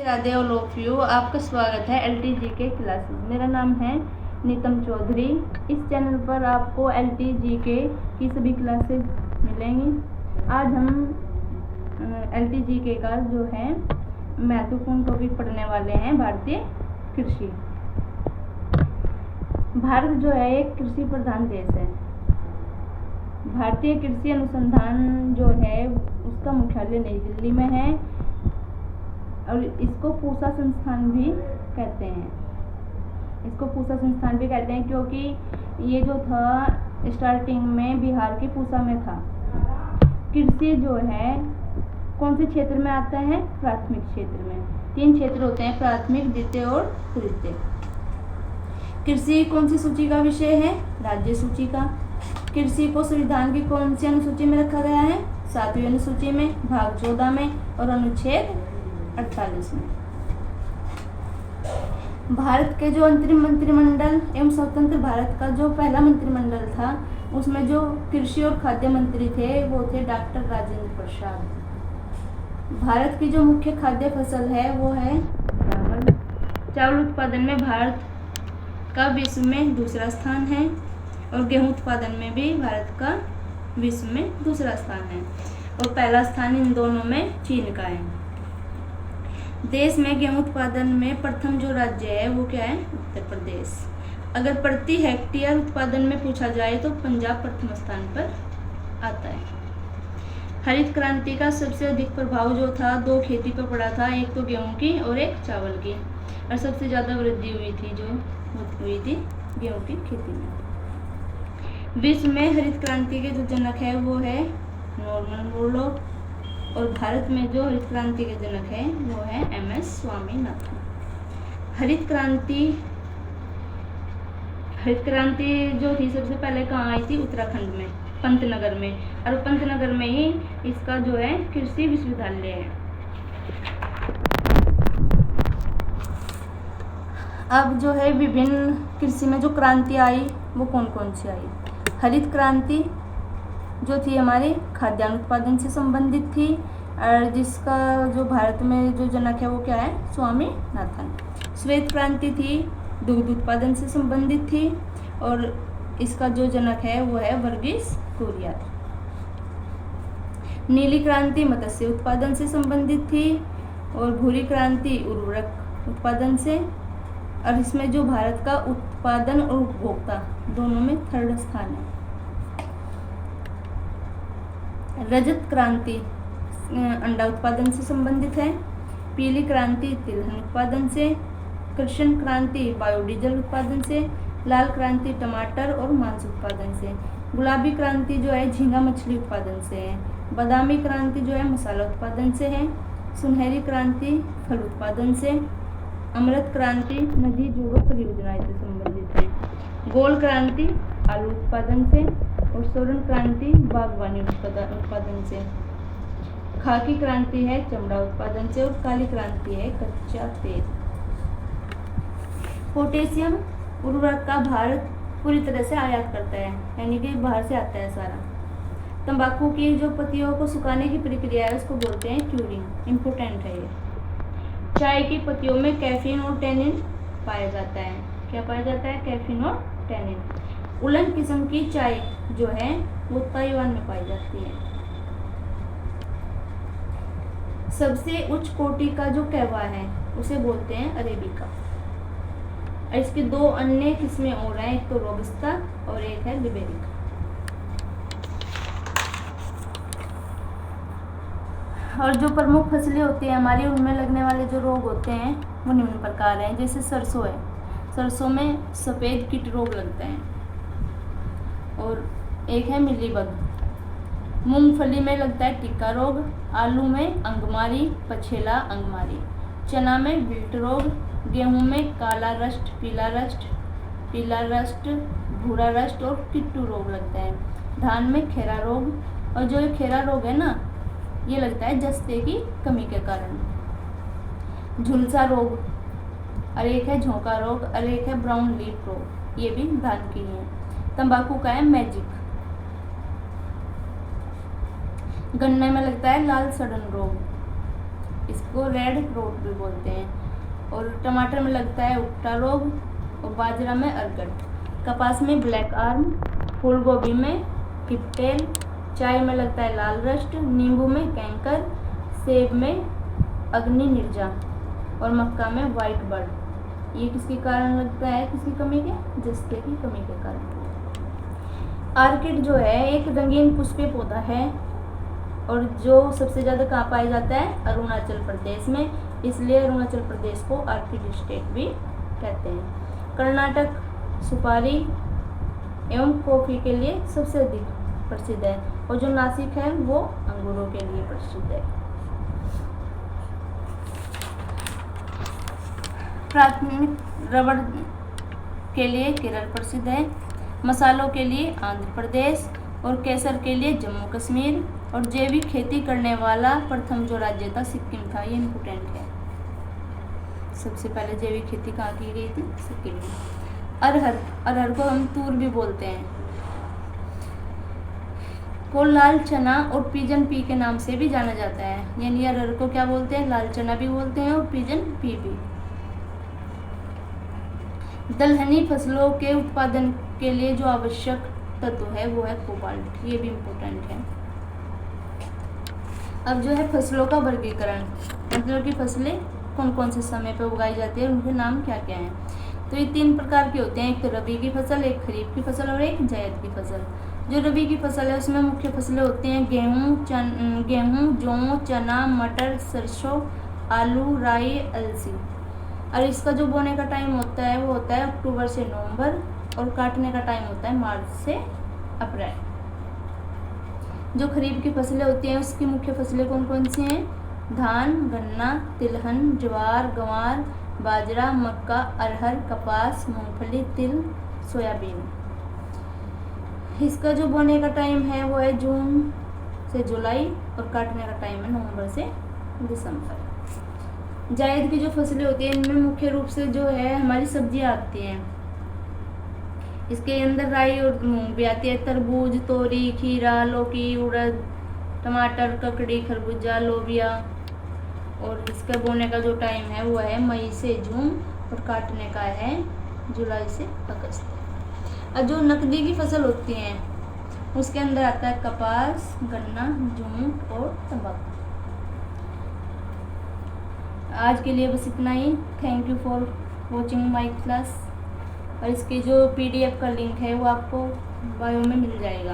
Radhe all of you, आपका स्वागत है LTG के क्लासेस। मेरा नाम है नीतम चौधरी। इस चैनल पर आपको LTG के की सभी क्लासेस मिलेंगी। आज हम LTG के का जो है महत्वपूर्ण टॉपिक पढ़ने वाले हैं, भारतीय कृषि। भारत जो है एक कृषि प्रधान देश है। भारतीय कृषि अनुसंधान जो है उसका मुख्यालय नई दिल्ली में है और इसको पूसा संस्थान भी कहते हैं। क्योंकि ये जो था स्टार्टिंग में बिहार के पूसा में था। कृषि जो है कौन से क्षेत्र में आता है? प्राथमिक क्षेत्र में। 3 क्षेत्र होते हैं, प्राथमिक, द्वितीय और तृतीय। कृषि कौन सी सूची का विषय है? राज्य सूची का। कृषि को संविधान की कौन सी अनुसूची में रखा गया है? 7वीं अनुसूची में, भाग 14 में और अनुच्छेद 48 में। भारत के जो अंतरिम मंत्रिमंडल एवं स्वतंत्र भारत का जो पहला मंत्रिमंडल था, उसमें जो कृषि और खाद्य मंत्री थे वो थे डॉक्टर राजेंद्र प्रसाद। भारत की जो मुख्य खाद्य फसल है वो है चावल। चावल उत्पादन में भारत का विश्व में दूसरा स्थान है और गेहूं उत्पादन में भी भारत का विश्व में दूसरा स्थान है और पहला स्थान इन दोनों में चीन का है। देश में गेहूं उत्पादन में प्रथम जो राज्य है वो क्या है? उत्तर प्रदेश। अगर प्रति हेक्टेयर उत्पादन में पूछा जाए तो पंजाब प्रथम स्थान पर आता है। हरित क्रांति का सबसे अधिक प्रभाव जो था 2 खेती पर पड़ा था, एक तो गेहूं की और एक चावल की, और सबसे ज़्यादा वृद्धि हुई थी गेहूं की खेती में। विश्व में हरित क्रांति के जो जनक है वो है नॉर्मन बोरलॉग और भारत में जो हरित क्रांति के जनक है वो है MS स्वामीनाथन। हरित क्रांति जो थी सबसे पहले कहाँ आई थी? उत्तराखंड में, पंतनगर में, और पंतनगर में ही इसका जो है कृषि विश्वविद्यालय है। अब जो है विभिन्न कृषि में जो क्रांति आई वो कौन कौन सी आई? हरित क्रांति जो थी हमारे खाद्यान्न उत्पादन से संबंधित थी और जिसका जो भारत में जो जनक है वो क्या है? स्वामीनाथन। श्वेत क्रांति थी, दूध उत्पादन से संबंधित थी और इसका जो जनक है वो है वर्गीस कुरियन। नीली क्रांति मत्स्य उत्पादन से संबंधित थी और भूरी क्रांति उर्वरक उत्पादन से, और इसमें जो भारत का उत्पादन और उपभोक्ता दोनों में 3rd स्थान है। रजत क्रांति अंडा उत्पादन से संबंधित है। पीली क्रांति तिलहन उत्पादन से। कृष्ण क्रांति बायोडीजल उत्पादन से। लाल क्रांति टमाटर और मांस उत्पादन से। गुलाबी क्रांति जो है झींगा मछली उत्पादन से है। बादामी क्रांति जो है मसाला उत्पादन से है। सुनहरी क्रांति फल उत्पादन से। अमृत क्रांति नदी जोड़ों परियोजनाएं से संबंधित है। गोल क्रांति आलू उत्पादन से और स्वर्ण क्रांति बागवानी उत्पादन से। खाकी क्रांति है चमड़ा उत्पादन से और काली क्रांति है कच्चा तेल। पोटेशियम उर्वरक का भारत पूरी तरह से आयात करता है, यानी कि बाहर से आता है सारा। तंबाकू की जो पत्तियों को सुखाने की प्रक्रिया है उसको बोलते हैं क्यूरिंग, इम्पोर्टेंट है ये। चाय की पत्तियों में कैफीन और टैनिन पाया जाता है। क्या पाया जाता है? कैफीन और टैनिन। उलन किस्म की चाय जो है वो ताइवान में पाई जाती है। सबसे उच्च कोटि का जो कहवा है उसे बोलते हैं अरेबिका। इसकी 2 अन्य किस्में और हैं, एक तो रोबस्ता और एक है लिबेरिका। और जो प्रमुख फसलें होती हैं हमारी, उनमें लगने वाले जो रोग होते हैं वो निम्न प्रकार हैं। जैसे सरसों है, सरसों में सफ़ेद कीट रोग लगते हैं और एक है मिलीबग। मूंगफली में लगता है टिक्का रोग। आलू में अंगमारी, पछेला अंगमारी। चना में विल्ट रोग। गेहूं में काला रस्ट, पीला रस्ट, भूरा रस्ट और किट्टू रोग लगता है। धान में खेरा रोग, और जो ये खेरा रोग है ना ये लगता है जस्ते की कमी के कारण। झुलसा रोग, और एक है झोंका रोग, और एक है ब्राउन लीफ रोग, ये भी धान की है। तंबाकू का है मैजिक। गन्ने में लगता है लाल सड़न रोग। इसको रेड रोट भी बोलते हैं। और टमाटर में लगता है उपटा रोग, और बाजरा में अर्गट, कपास में ब्लैक आर्म, फूल गोभी में पिपटेल, चाय में लगता है लाल रस्ट, नींबू में कैंकर, सेब में अग्नि निर्जा, और मक्का में वाइट बर्ड। ये किसके कारण लगता है, किसकी कमी के, जस्ते की कमी के कारण। आर्किड जो है एक रंगीन पुष्पीय पौधा है और जो सबसे ज़्यादा कहाँ पाया जाता है, अरुणाचल प्रदेश में, इसलिए अरुणाचल प्रदेश को आर्किड स्टेट भी कहते हैं। कर्नाटक सुपारी एवं कॉफ़ी के लिए सबसे अधिक प्रसिद्ध है, और जो नासिक है वो अंगूरों के लिए प्रसिद्ध है। प्राथमिक रबड़ के लिए केरल प्रसिद्ध है, मसालों के लिए आंध्र प्रदेश, और केसर के लिए जम्मू कश्मीर, और जैविक खेती करने वाला प्रथम जो राज्य था सिक्किम था। ये इम्पोर्टेंट है, सबसे पहले जैविक खेती कहाँ की गई थी, सिक्किम में। अरहर को हम तूर भी बोलते हैं, को लाल चना और पिजन पी के नाम से भी जाना जाता है, यानी अरहर को क्या बोलते हैं, लाल चना भी बोलते हैं और पिजन पी भी। दलहनी फसलों के उत्पादन के लिए जो आवश्यक तत्व है वो है कोबाल्ट, ये भी इम्पोर्टेंट है। अब जो है फसलों का वर्गीकरण, मतलब कि फसलें कौन कौन से समय पर उगाई जाती है, उनके नाम क्या क्या हैं। तो ये 3 प्रकार के होते हैं, एक तो रबी की फसल, एक खरीफ की फसल और एक जायद की फसल। जो रबी की फसल है उसमें मुख्य फसलें होती हैं गेहूँ, जौ, चना, मटर, सरसों, आलू, राई, अलसी। और इसका जो बोने का टाइम होता है वो होता है अक्टूबर से नवंबर, और काटने का टाइम होता है मार्च से अप्रैल। जो खरीफ की फसलें होती हैं उसकी मुख्य फसलें कौन कौन सी हैं, धान, गन्ना, तिलहन, ज्वार, गंवार, बाजरा, मक्का, अरहर, कपास, मूंगफली, तिल, सोयाबीन। इसका जो बोने का टाइम है वो है जून से जुलाई, और काटने का टाइम है नवंबर से दिसंबर। जायद की जो फसलें होती हैं इनमें मुख्य रूप से जो है हमारी सब्जियां आती हैं, इसके अंदर राई और मूंग भी आती है, तरबूज, तोरी, खीरा, लौकी, उड़द, टमाटर, ककड़ी, खरबूजा, लोबिया। और इसका बोने का जो टाइम है वो है मई से जून, और काटने का है जुलाई से अगस्त। और जो नकदी की फसल होती हैं उसके अंदर आता है कपास, गन्ना, जूट और तंबाकू। आज के लिए बस इतना ही। Thank you for watching my class. और इसके जो PDF का लिंक है वो आपको बायो में मिल जाएगा।